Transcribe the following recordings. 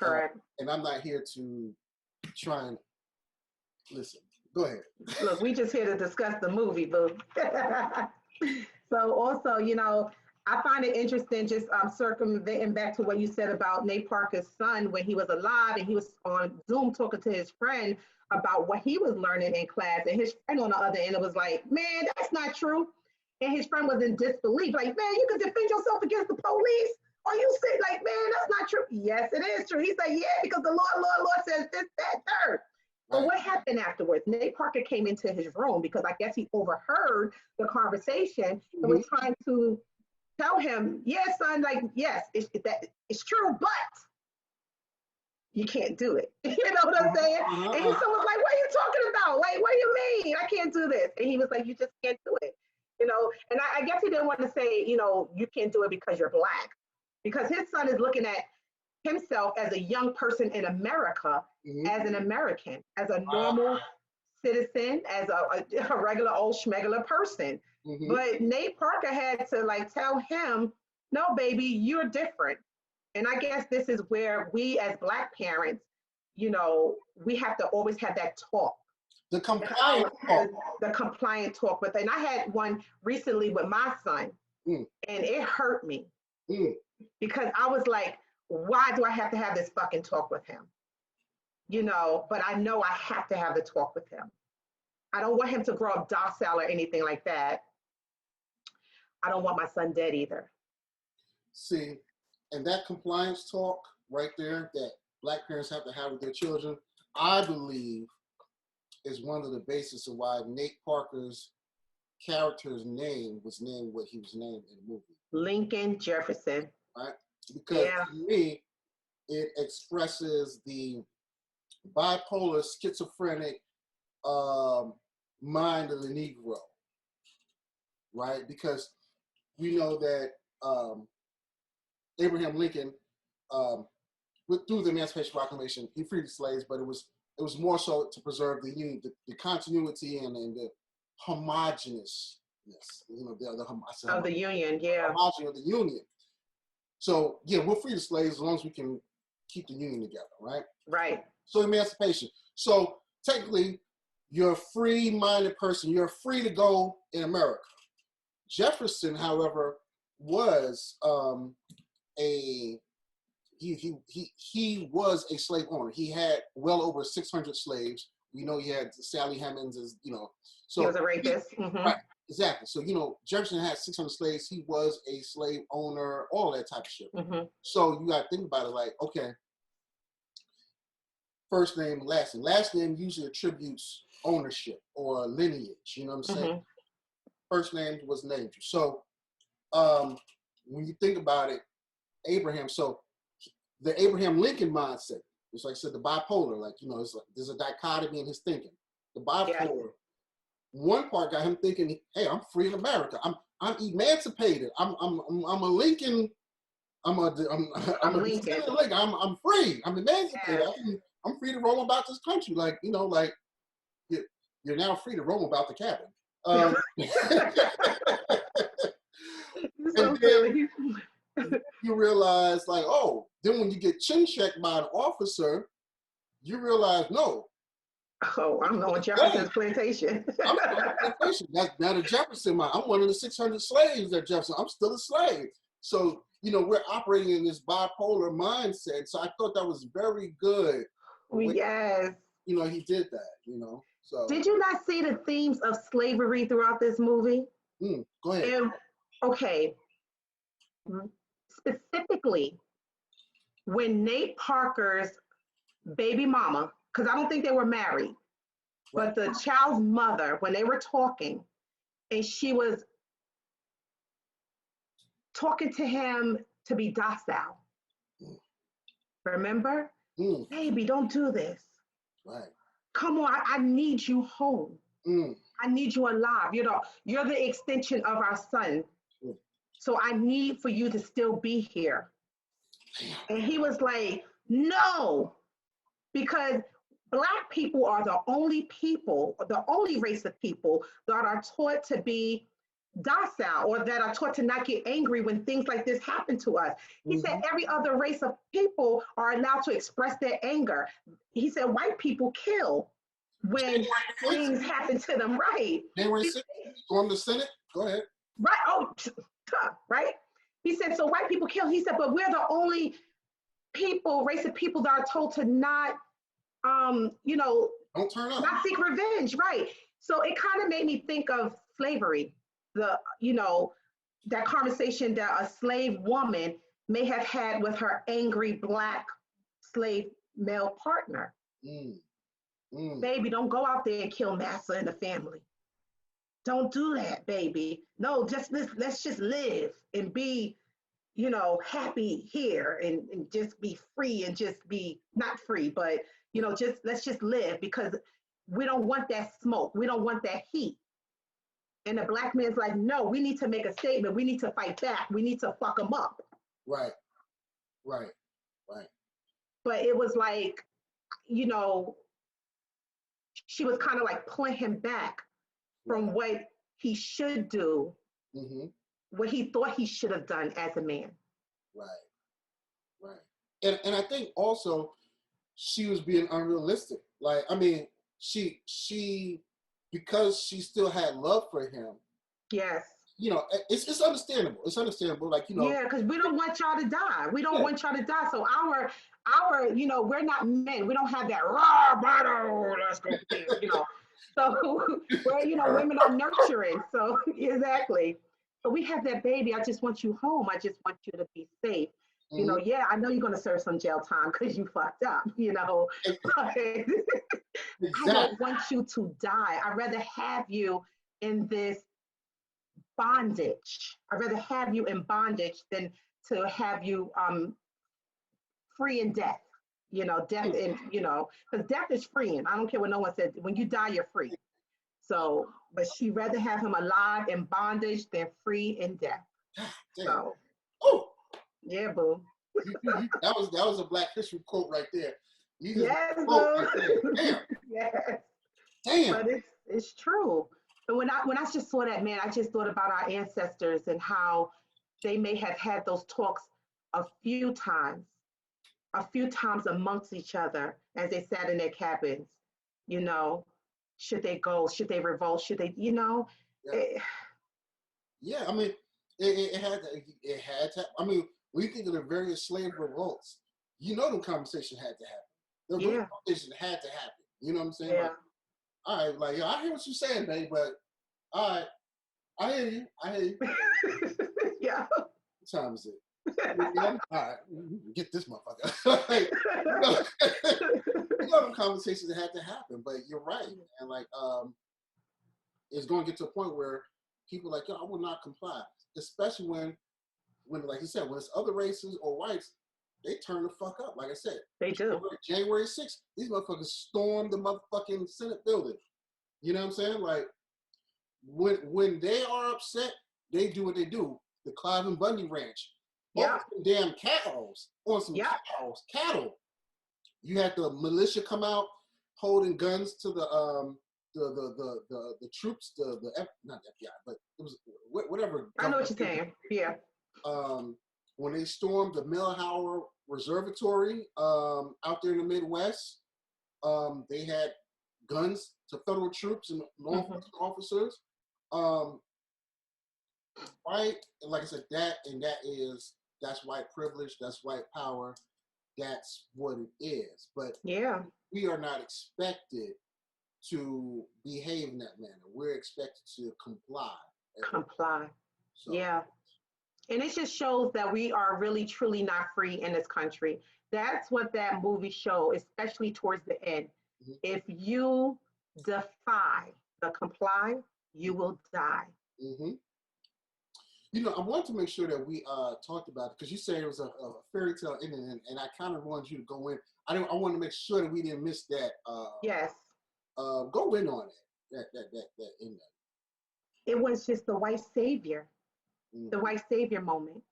Correct. And I'm not here to try and listen. Go ahead. Look, we just here to discuss the movie, boo. So also, you know, I find it interesting just circumventing back to what you said about Nate Parker's son when he was alive and he was on Zoom talking to his friend about what he was learning in class. And his friend on the other end was like, man, that's not true. And his friend was in disbelief, like, man, you can defend yourself against the police? Or you say, like, man, that's not true. Yes, it is true. He's like, yeah, because the Lord says this, that, third. But what happened afterwards? Nate Parker came into his room because I guess he overheard the conversation and was trying to tell him, yes, son, like, yes, it's true, but you can't do it. You know what I'm saying? And his son was like, what are you talking about? Like, what do you mean? I can't do this. And he was like, you just can't do it. You know, and I guess he didn't want to say, you know, you can't do it because you're Black. Because his son is looking at himself as a young person in America, as an American, as a normal citizen, as a regular old schmegular person. But Nate Parker had to like tell him, no, baby, you're different. And I guess this is where we as Black parents, you know, we have to always have that talk. The compliant talk. The compliant talk with it. And I had one recently with my son, and it hurt me. Because I was like, why do I have to have this fucking talk with him? You know, but I know I have to have the talk with him. I don't want him to grow up docile or anything like that. I don't want my son dead either. See, and that compliance talk right there that Black parents have to have with their children, I believe is one of the basis of why Nate Parker's character's name was named what he was named in the movie. Lincoln Jefferson. Right? Because to me, it expresses the bipolar, schizophrenic mind of the Negro, right? Because we know that Abraham Lincoln, through the Emancipation Proclamation, he freed the slaves, but it was more so to preserve the union, the continuity and the homogeneousness, you know, of the Union, homogeneity of the Union. So yeah, we'll free the slaves as long as we can keep the Union together, right? Right. So emancipation. So technically, you're a free-minded person. You're free to go in America. Jefferson, however, was he was a slave owner. He had well over 600 slaves. We know he had Sally Hemings, as you know. So he was a rapist. Right, exactly. So you know, Jefferson had 600 slaves. He was a slave owner. All that type of shit. So you got to think about it like, okay, first name, last name. Last name usually attributes ownership or lineage. You know what I'm saying? First name was named. So when you think about it, Abraham. So the Abraham Lincoln mindset. It's like I said, the bipolar. Like, you know, it's like there's a dichotomy in his thinking. The bipolar. One part got him thinking, "Hey, I'm free in America. I'm emancipated. I'm a Lincoln. I'm Lincoln. I'm free. I'm emancipated. I'm free to roam about this country. Like, you know, like you're now free to roam about the cabin." And then you realize, like, oh, then when you get chin checked by an officer, you realize, no. Oh, I'm on Jefferson's plantation. I'm on the plantation. That's not a Jefferson mind. I'm one of the 600 slaves at Jefferson. I'm still a slave. So, you know, we're operating in this bipolar mindset. So I thought that was very good. Yes. You know, he did that, you know. So did you not see the themes of slavery throughout this movie? Go ahead. And, okay. Specifically, when Nate Parker's baby mama, because I don't think they were married, but the child's mother, when they were talking, and she was talking to him to be docile. Remember? Baby, don't do this. Right. Come on, I need you home. I need you alive. You know, you're the extension of our son. So I need for you to still be here. And he was like, no, because Black people are the only people, the only race of people that are taught to be docile or that are taught to not get angry when things like this happen to us. He said every other race of people are allowed to express their anger. He said white people kill when things happen to them, right? January 6th, going to the Senate? Go ahead. Right. Oh, right. He said, so white people kill. He said, but we're the only people, race of people that are told to not, don't turn up, not seek revenge. Right. So it kind of made me think of slavery, that conversation that a slave woman may have had with her angry black slave male partner. Baby, don't go out there and kill massa and the family. Don't do that, baby. No, just let's just live and be, happy here and just be free and just be not free, but let's just live because we don't want that smoke. We don't want that heat. And the black man's like, no, we need to make a statement. We need to fight back. We need to fuck them up. Right. But it was like, she was kind of like pulling him back from what he should do, what he thought he should have done as a man. Right. And I think also she was being unrealistic. Like, I mean, she because she still had love for him. Yes. It's understandable. It's understandable. Like, Yeah, because we don't want y'all to die. We don't want y'all to die. So our, we're not men. We don't have that raw battle. Let's go. So we're, women are nurturing. So exactly. But we have that baby. I just want you home. I just want you to be safe. Yeah, I know you're going to serve some jail time because you fucked up, but Exactly. I don't want you to die. I'd rather have you in this bondage. I'd rather have you in bondage than to have you free in death. Death and, because death is freeing. I don't care what no one says. When you die, you're free. So, but she'd rather have him alive in bondage than free in death. So, yeah, boo. that was a Black history quote right there. Yes, boo. Right there. Damn. Yes. Damn. But it's true. And when I just saw that, man, I just thought about our ancestors and how they may have had those talks a few times amongst each other as they sat in their cabins. Should they go? Should they revolt? Should they? Yeah, I mean, it had to. I mean, when you think of the various slave revolts, the conversation had to happen. The conversation had to happen. You know what I'm saying? Yeah. Like, all right, like, I hear what you're saying, babe, but all right, I hear you. Yeah. What time is it? All right, get this motherfucker. Like, the conversations that had to happen, but you're right, and like, it's going to get to a point where people are like, yo, I will not comply, especially when, like you said, when it's other races or whites, they turn the fuck up. Like I said, they do. January 6th, these motherfuckers stormed the motherfucking Senate building. You know what I'm saying? Like, when they are upset, they do what they do. The Clive and Bundy Ranch. Yeah. Damn cows. On some cattle. You had the militia come out holding guns to the troops, not FBI, but it was whatever. I know what you're saying. Yeah. When they stormed the Millhauer Reservatory out there in the Midwest, they had guns to federal troops and law enforcement officers. Right, and like I said, that's white privilege, that's white power, that's what it is. But we are not expected to behave in that manner. We're expected to comply. So. Yeah. And it just shows that we are really, truly not free in this country. That's what that movie showed, especially towards the end. If you defy the comply, you will die. I wanted to make sure that we talked about it because you said it was a fairy tale ending, and I kind of wanted you to go in. I want to make sure that we didn't miss that. Yes. Go in on it. That ending. It was just the white savior, the white savior moment,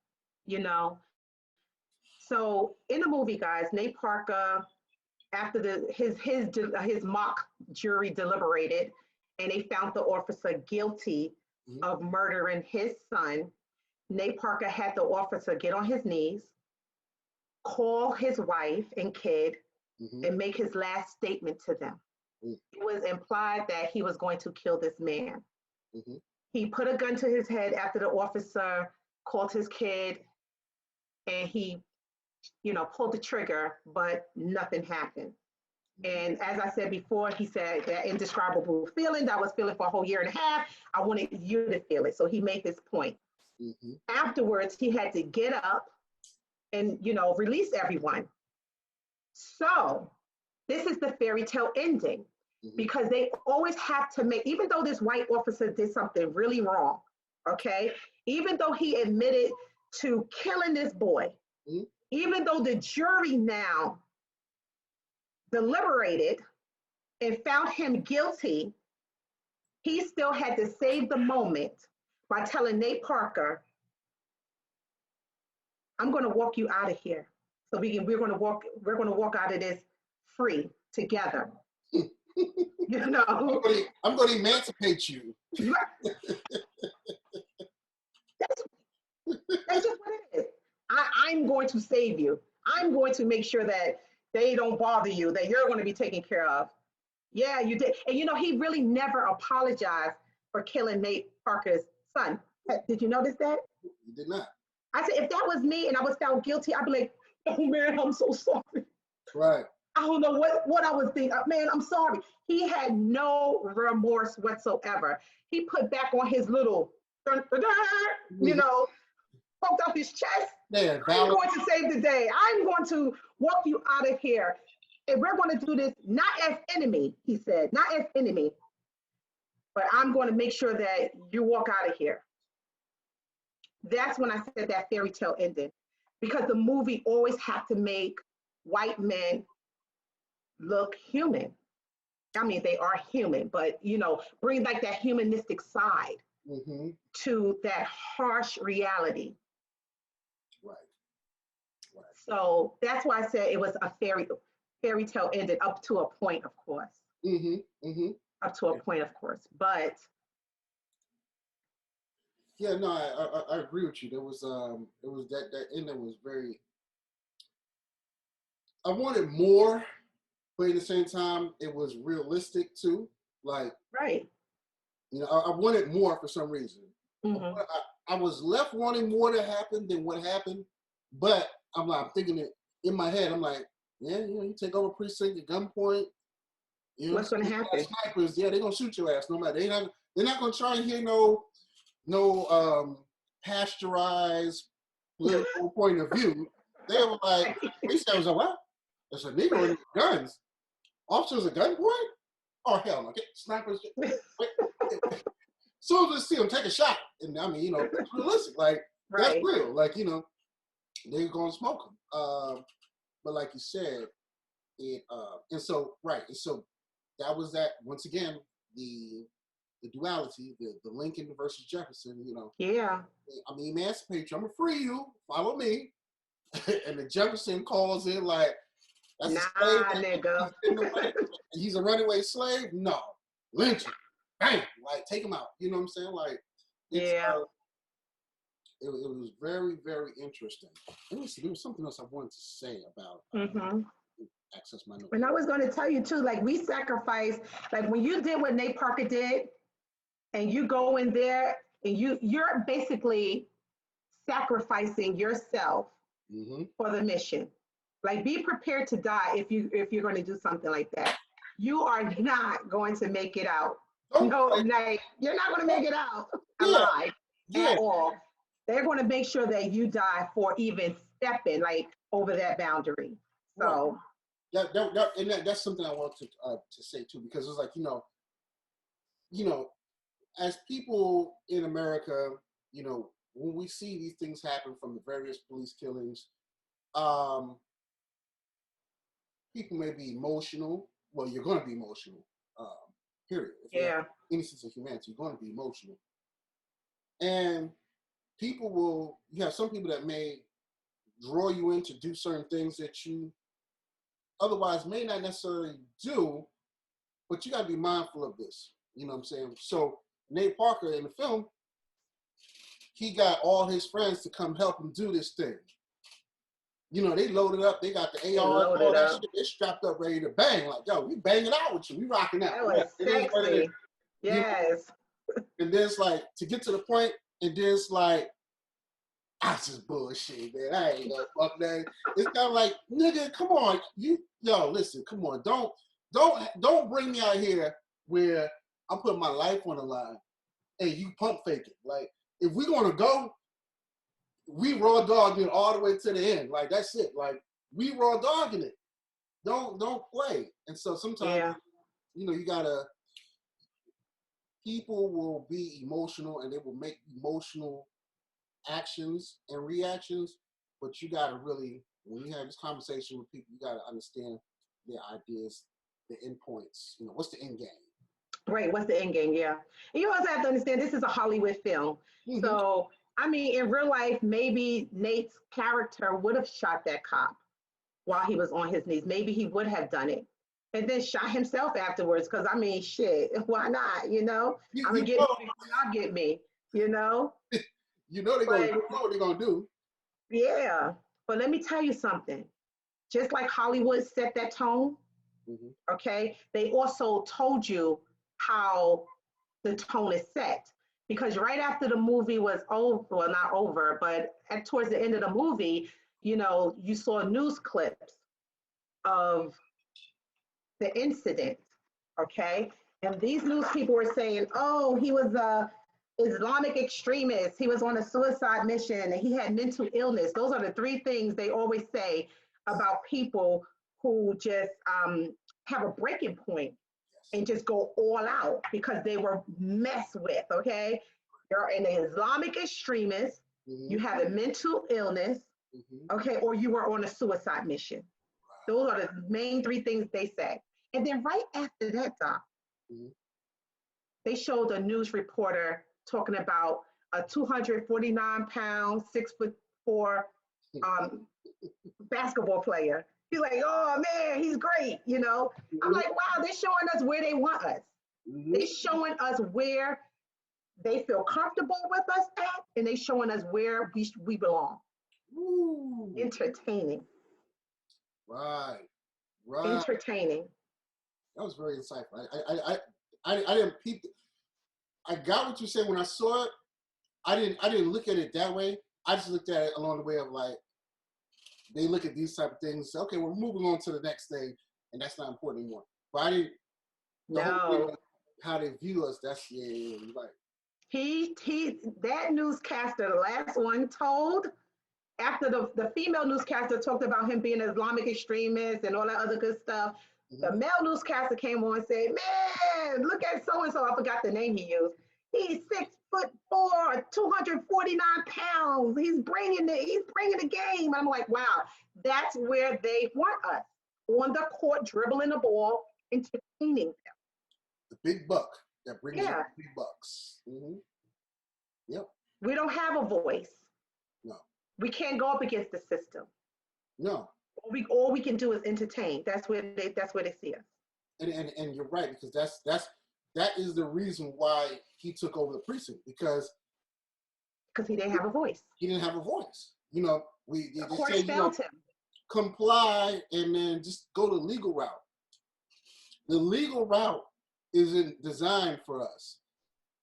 So in the movie, guys, Nate Parker, after his mock jury deliberated, and they found the officer guilty of murdering his son, Nate Parker had the officer get on his knees, call his wife and kid, and make his last statement to them. It was implied that he was going to kill this man. He put a gun to his head after the officer called his kid, and he, pulled the trigger, but nothing happened. And as I said before, he said that indescribable feeling that I was feeling for a whole year and a half, I wanted you to feel it. So he made this point. Afterwards, he had to get up and, release everyone. So this is the fairy tale ending, because they always have to make, even though this white officer did something really wrong, okay, even though he admitted to killing this boy, even though the jury now deliberated and found him guilty, he still had to save the moment by telling Nate Parker, I'm going to walk you out of here. So we're going to walk out of this free together. I'm going to emancipate you. That's just what it is. I'm going to save you. I'm going to make sure that they don't bother you, that you're going to be taken care of. Yeah, you did. And he really never apologized for killing Nate Parker's son. Did you notice that? You did not. I said, if that was me and I was found guilty, I'd be like, oh man, I'm so sorry. Right. I don't know what I was thinking. Man, I'm sorry. He had no remorse whatsoever. He put back on his little, poked off his chest. Yeah, I'm going to save the day. I'm going to walk you out of here. And we're going to do this not as enemy, he said, not as enemy, but I'm going to make sure that you walk out of here. That's when I said that fairy tale ended, because the movie always had to make white men look human. I mean, they are human, but, bring like that humanistic side to that harsh reality. Right. So that's why I said it was a fairy tale ended up to a point, of course. Up to a point, of course. But yeah, no, I agree with you. There was it was that ending was very. I wanted more, but at the same time, it was realistic too. Like, right. I wanted more for some reason. I was left wanting more to happen than what happened, but I'm thinking it in my head. I'm like, yeah, you take over precinct at gunpoint. What's going to happen? Snipers, yeah, they're gonna shoot your ass no matter. They're not gonna try and hear no pasteurized political point of view. They were like, police was like, what? There's a Negro with guns. Officers at gunpoint? Oh hell no! Snipers. Soon as they see them take a shot, and it's realistic. Like that's real. Like they're gonna smoke them. But like you said, it and so that was that once again the duality, the Lincoln versus Jefferson. Yeah. I'm gonna emancipate you. I'm gonna free you. Follow me. And the Jefferson calls in like, that's a slave. Nigga. He's a runaway slave? No. Lynch him. Bang. Like, take him out. You know what I'm saying? Like, it was very, very interesting. Let me see. There was something else I wanted to say about Access My Notes. And I was going to tell you, too, like, we sacrificed, like, when you did what Nate Parker did, and you go in there, and you're basically sacrificing yourself for the mission. Like, be prepared to die if you're going to do something like that. You are not going to make it out. No, like, you're not going to make it out alive at all. They're going to make sure that you die for even stepping like over that boundary. So that's something I want to say too, because it's like as people in America, when we see these things happen from the various police killings, people may be emotional. Well, you're going to be emotional, period. If you have any sense of humanity, you're going to be emotional. And you have some people that may draw you in to do certain things that you otherwise may not necessarily do, but you got to be mindful of this. You know what I'm saying? So Nate Parker in the film, he got all his friends to come help him do this thing. You know, they loaded up. They got the AR, all that shit. They strapped up, ready to bang. Like, yo, we banging out with you. We rocking out. That was sexy. Yes. You know? And then it's like, to get to the point, and then it's like, I just bullshit, man. I ain't gonna fuck that. It's kind of like, nigga, come on. Listen, come on. Don't bring me out here where I'm putting my life on the line and you pump faking. Like, if we're gonna go, we raw dogging it all the way to the end. Like, that's it. Like, we raw dogging it. Don't play. And so sometimes, you know, you gotta, people will be emotional and they will make emotional actions and reactions, but you gotta really, when you have this conversation with people, you gotta understand their ideas, the endpoints. You know, what's the end game? Right, what's the end game? Yeah. And you also have to understand this is a Hollywood film. Mm-hmm. So, I mean, in real life, maybe Nate's character would have shot that cop while he was on his knees. Maybe he would have done it. And then shot himself afterwards, because, I mean, shit, why not, you know? I'm going to get me, y'all get me, you know? You know what they're going to do. Yeah. But let me tell you something. Just like Hollywood set that tone, okay, they also told you how the tone is set. Because right after the movie was over, well, not over, but towards the end of the movie, you know, you saw news clips of the incident, okay? And these news people were saying, oh, he was a Islamic extremist. He was on a suicide mission and he had mental illness. Those are the three things they always say about people who just have a breaking point and just go all out because they were messed with, okay? You're an Islamic extremist, you have a mental illness, okay, or you were on a suicide mission. Those are the main three things they say. And then right after that, Doc, they showed a news reporter talking about a 249-pound, 6'4" basketball player. He's like, oh man, he's great, you know. I'm like, wow, they're showing us where they want us. They're showing us where they feel comfortable with us at, and they're showing us where we belong. Ooh. Entertaining. Right. Entertaining. That was very insightful. I didn't peep. I got what you said when I saw it. I didn't look at it that way. I just looked at it along the way of like, they look at these type of things and say, okay, we're moving on to the next thing, and that's not important anymore. But I didn't, whole how they view us, that's, right. That newscaster, the last one, told, after the female newscaster talked about him being an Islamic extremist and all that other good stuff, the male newscaster came on and said, man, look at so-and-so, I forgot the name he used. He's 6'4", 249 pounds. He's bringing the game. I'm like, wow, that's where they want us, on the court, dribbling the ball, entertaining them. The big buck that brings you big bucks. Yep. We don't have a voice. No. We can't go up against the system. No. All we can do is entertain. That's where they see us. And you're right, because that is the reason why he took over the precinct, because he didn't have a voice. He didn't have a voice. You know, the court failed him. Comply and then just go the legal route. The legal route isn't designed for us.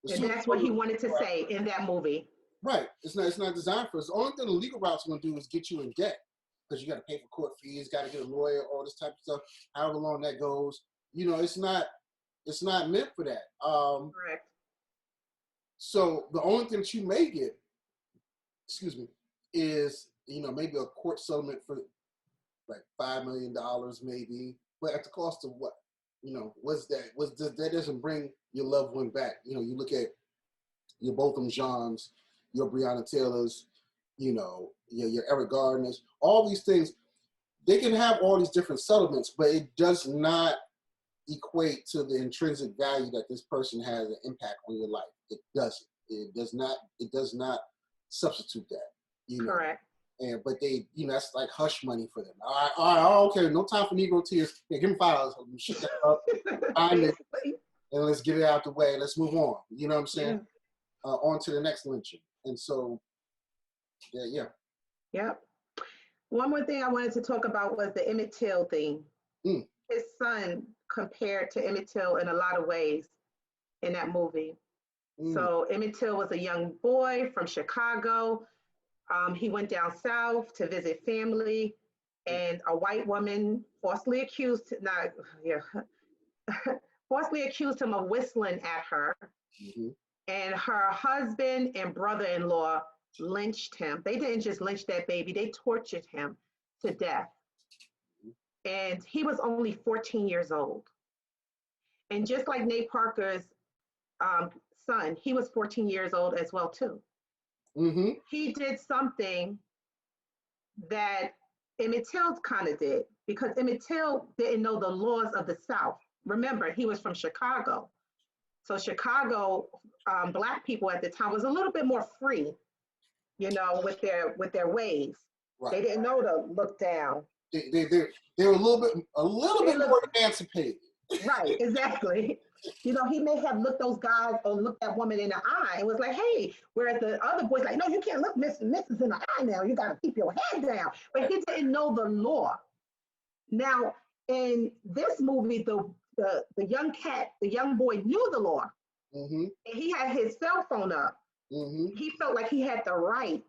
And that's what he wanted to say in that movie. Right. It's not designed for us. The only thing the legal route's going to do is get you in debt, because you got to pay for court fees, got to get a lawyer, all this type of stuff. However long that goes, you know, it's not meant for that. Correct. So the only thing that you may get, is, you know, maybe a court settlement for like $5 million, maybe, but at the cost of what? You know, that doesn't bring your loved one back. You know, you look at your Botham Jeans, your Breonna Taylors, you know, your Eric Gardners, all these things. They can have all these different settlements, but it does not equate to the intrinsic value that this person has an impact on your life. It doesn't. It does not substitute that. You know? Correct. But they, you know, that's like hush money for them. All right, okay, no time for Negro tears. Yeah, give me $5. Shut that up. And let's get it out the way. Let's move on. You know what I'm saying? On to the next lynching. And so, yeah. Yep. One more thing I wanted to talk about was the Emmett Till thing. Mm. His son compared to Emmett Till in a lot of ways in that movie. So Emmett Till was a young boy from Chicago. He went down south to visit family, and a white woman falsely accused, not yeah, falsely accused him of whistling at her. Mm-hmm. And her husband and brother-in-law lynched him. They didn't just lynch that baby; they tortured him to death. And he was only 14 years old. And just like Nate Parker's son, he was 14 years old as well too. Mm-hmm. He did something that Emmett Till kind of did, because Emmett Till didn't know the laws of the South. Remember, he was from Chicago. So Chicago, Black people at the time was a little bit more free, you know, with their ways. Right. They didn't know to look down. They were a little bit more emancipated. Right, exactly. You know, he may have looked those guys or looked that woman in the eye and was like, hey, whereas the other boys like, no, you can't look Mrs. in the eye now. You got to keep your head down. But he didn't know the law. Now, in this movie, the young cat, the young boy knew the law. Mm-hmm. And he had his cell phone up. Mm-hmm. He felt like he had the right.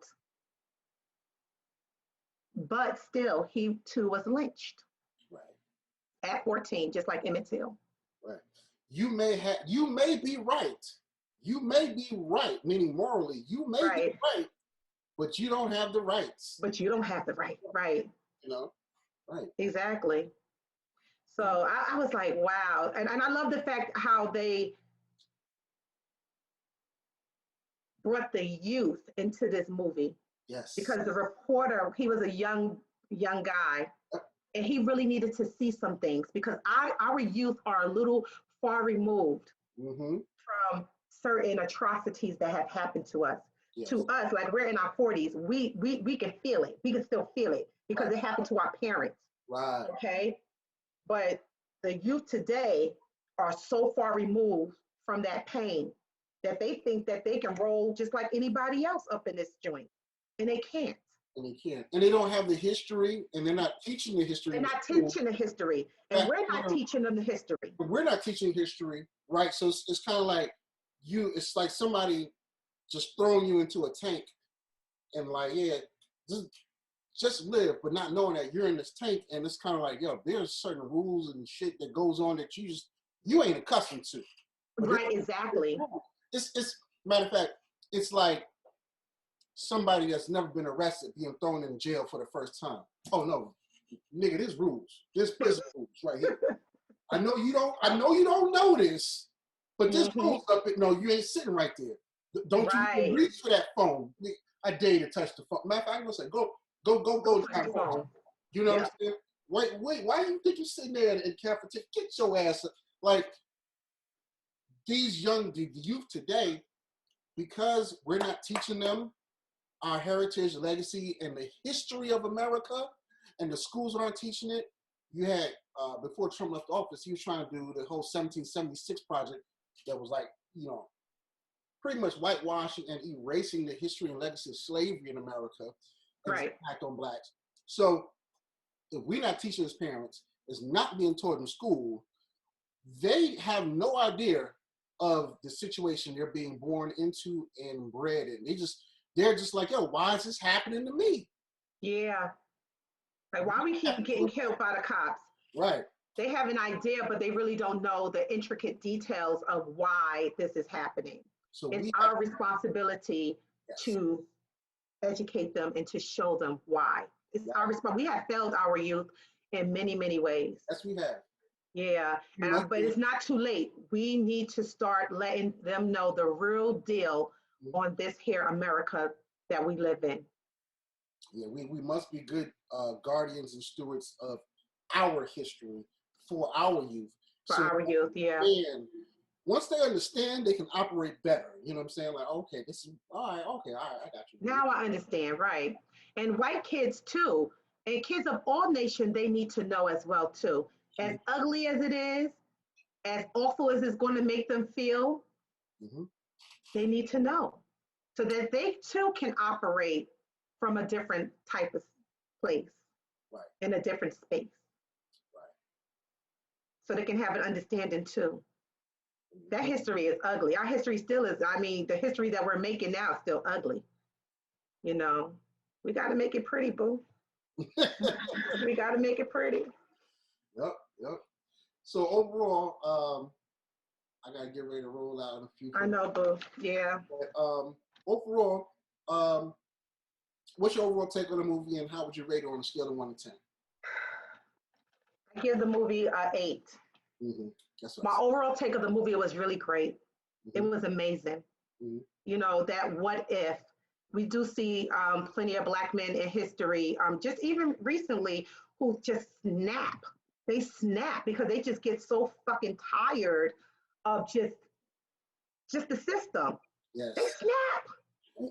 But still, he too was lynched. Right. At 14, just like Emmett Till. Right. You may be right. You may be right, meaning morally, you may be right, but you don't have the rights. But you don't have the right, right. You know? Right. Exactly. So I was like, wow. And I love the fact how they brought the youth into this movie. Yes. Because the reporter, he was a young guy, and he really needed to see some things, because our youth are a little far removed from certain atrocities that have happened to us. Yes. To us, like we're in our 40s, we can feel it. We can still feel it because it happened to our parents. Right. Okay. But the youth today are so far removed from that pain that they think that they can roll just like anybody else up in this joint. And they can't. And they can't. And they don't have the history, and they're not teaching the history. They're not teaching the history. And we're not teaching them the history. We're not teaching history, right? So it's kind of like it's like somebody just throwing you into a tank and like, yeah, just live, but not knowing that you're in this tank. And it's kind of like, yo, there's certain rules and shit that goes on that you ain't accustomed to. But right, exactly. It's matter of fact, it's like somebody that's never been arrested being thrown in jail for the first time. Oh no, nigga, there's rules. There's prison rules right here. I know you don't know this, but this rules up it. No, you ain't sitting right there. Don't you reach for that phone. I dare you to touch the phone. Matter of fact, I'm gonna say go to that phone. You know what I'm saying? Wait, why do you think you're sitting there in cafeteria? Get your ass up. Like these the youth today, because we're not teaching them our heritage, legacy, and the history of America, and the schools aren't teaching it. You had, before Trump left office, he was trying to do the whole 1776 project that was like, pretty much whitewashing and erasing the history and legacy of slavery in America and its impact on blacks. So if we're not teaching as parents, it's not being taught in school, they have no idea of the situation they're being born into and bred in. They're just like, yo, why is this happening to me? Yeah. Like, why we keep getting killed by the cops? Right. They have an idea, but they really don't know the intricate details of why this is happening. So it's our responsibility to educate them and to show them why. It's our responsibility. We have failed our youth in many, many ways. Yes, we have. Yeah, but it's not too late. We need to start letting them know the real deal on this here America that we live in. Yeah, we must be good guardians and stewards of our history for our youth. Our youth, yeah. And once they understand, they can operate better. You know what I'm saying? Like, okay, this is all right. Okay, all right, I got you. Now I understand, right? And white kids too, and kids of all nations, they need to know as well too. As ugly as it is, as awful as it's going to make them feel, they need to know so that they too can operate from a different type of place, Right. In a different space. Right. So they can have an understanding too. That history is ugly. Our history still is, I mean, the history that we're making now is still ugly. You know, we got to make it pretty, boo. We got to make it pretty. Yep. So overall, I gotta get ready to roll out in a few. I know, boo. Yeah. But, overall, what's your overall take on the movie, and how would you rate it on a scale of 1 to 10? I give the movie an 8. Mm-hmm. That's what My overall take of the movie was really great. Mm-hmm. It was amazing. Mm-hmm. You know, that what if. We do see plenty of Black men in history, just even recently, who just snap. They snap because they just get so fucking tired of just the system. Yes. They snap.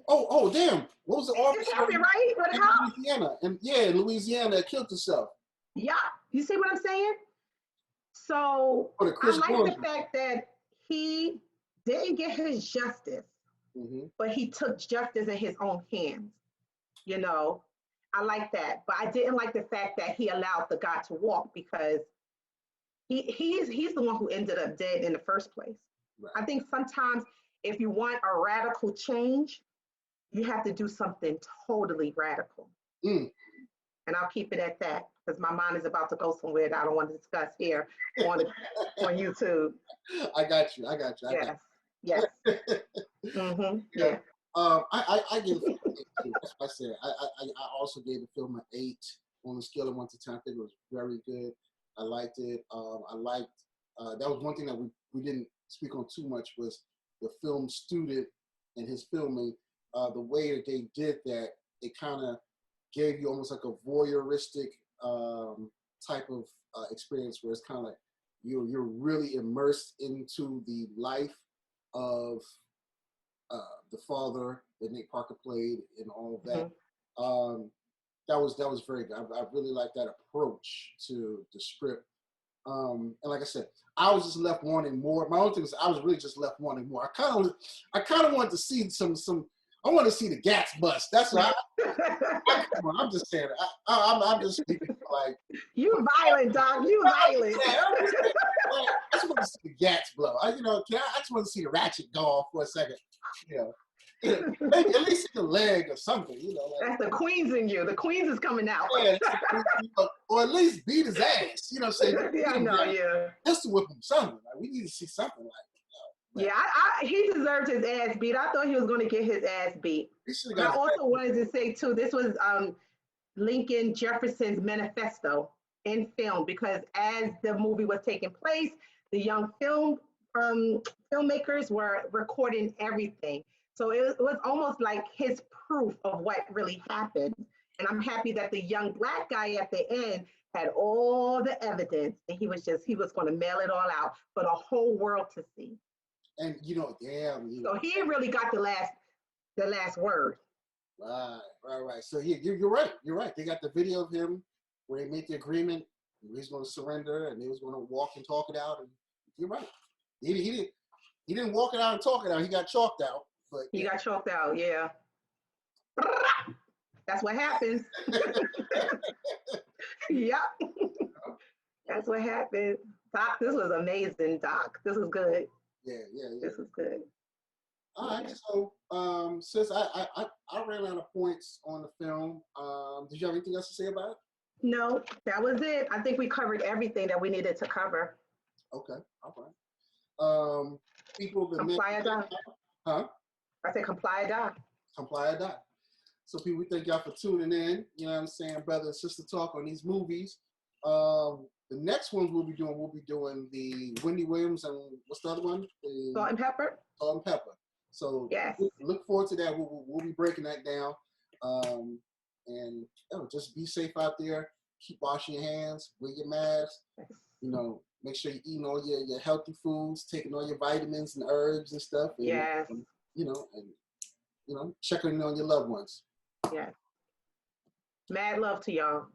Oh, damn! What was the officer? Happened, right? What in Louisiana? And in Louisiana, killed herself. Yeah, you see what I'm saying? So I like the fact that he didn't get his justice, but he took justice in his own hands. You know, I like that, but I didn't like the fact that he allowed the guy to walk because he's the one who ended up dead in the first place. Right. I think sometimes if you want a radical change, you have to do something totally radical. And I'll keep it at that because my mind is about to go somewhere that I don't want to discuss here on YouTube. I got you. Yes. Mm-hmm. Yeah. I gave the film an 8 too. That's what I said. I also gave the film an 8 on a scale of 1 to 10. I think it was very good. I liked it. That was one thing that we didn't speak on too much was the film student and his filming. The way that they did that, it kind of gave you almost like a voyeuristic type of experience where it's kind of like you're really immersed into the life of the father that Nate Parker played and all of that. That was very good. I really like that approach to the script. And like I said, I was just left wanting more. My own thing is I was really just left wanting more. I kind of wanted to see some. I want to see the Gats bust. That's what I'm just saying. I'm just speaking like you violent, dog. You violent. I just want to see the Gats blow. I just want to see the ratchet go off for a second. Maybe at least see the leg or something. That's the Queens in you. The Queens is coming out. Yeah, or at least beat his ass. You know what I'm saying? Yeah, I know. Yeah. Just to whip him something. Like we need to see something like. Yeah, he deserved his ass beat. I thought he was going to get his ass beat. I also wanted to say, too, this was Lincoln Jefferson's manifesto in film because as the movie was taking place, the young filmmakers were recording everything. So it was almost like his proof of what really happened. And I'm happy that the young Black guy at the end had all the evidence and he was going to mail it all out for the whole world to see. And so he really got the last word. Right. So you're right. They got the video of him where they made the agreement. He's going to surrender, and they was going to walk and talk it out. And you're right. He didn't walk it out and talk it out. He got chalked out. But he got chalked out. Yeah. That's what happens. Yep. That's what happened. Doc, this was amazing, Doc. This was good. Yeah. This is good. All right, so since I ran out of points on the film, did you have anything else to say about it? No, that was it. I think we covered everything that we needed to cover. Okay, all right. People comply or die. Huh? I said comply or die. Comply or die. So people, we thank y'all for tuning in. You know what I'm saying, brother and sister talk on these movies. The next ones we'll be doing the Wendy Williams and what's the other one? Salt and Pepper. Salt and Pepper. So yes. Look forward to that. We'll be breaking that down. And just be safe out there. Keep washing your hands. Wear your mask. Make sure you're eating all your healthy foods, taking all your vitamins and herbs and stuff. And, yes. Checking on your loved ones. Yes. Mad love to y'all.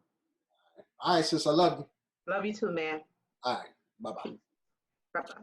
All right, sis. I love you. Love you too, man. All right. Bye-bye. Bye-bye.